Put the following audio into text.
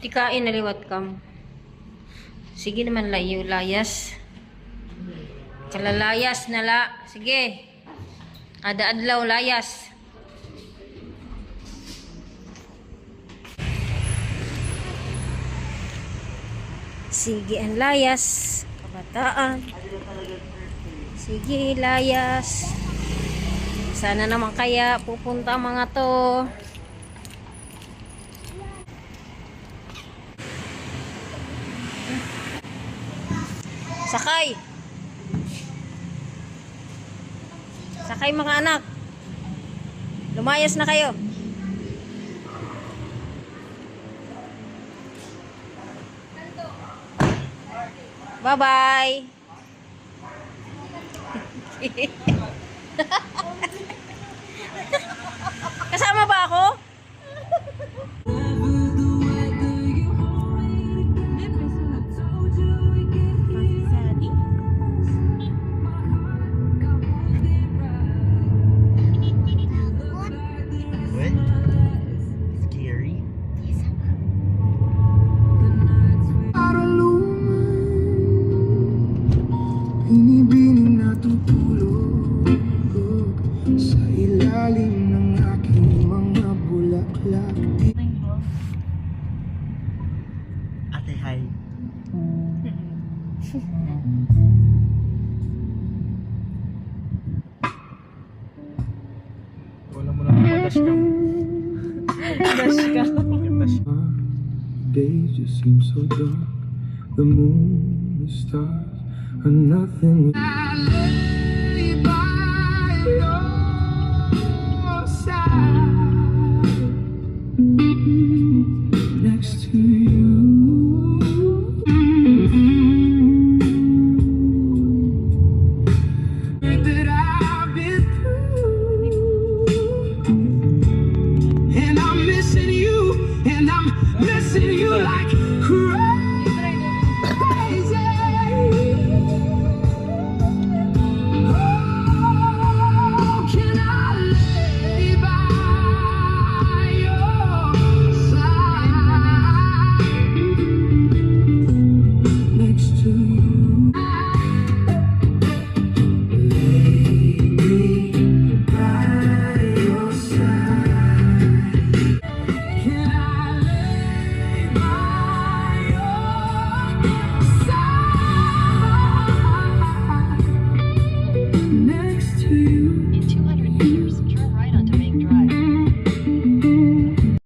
Tikain naliwat kam. Sige naman layo, layas. Kalalayas na la. Sige. Ada-adlaw, layas. Sige ang layas. Kabataan. Sige, layas. Sana naman kaya pupunta ang mga to. Sakay. Sakay mga anak. Lumayas na kayo. Bye-bye. Kasama ba ako? Scary. Binibining natutulog sa ilalim ng aking mga bulaklak. Ate, hi. Wala mo lang ako dashcam. Dashcam. Days just seem so dark. The moon, the stars are nothing. I lay by your side, next to you. That I've been through, and I'm missing you, and I'm missing you.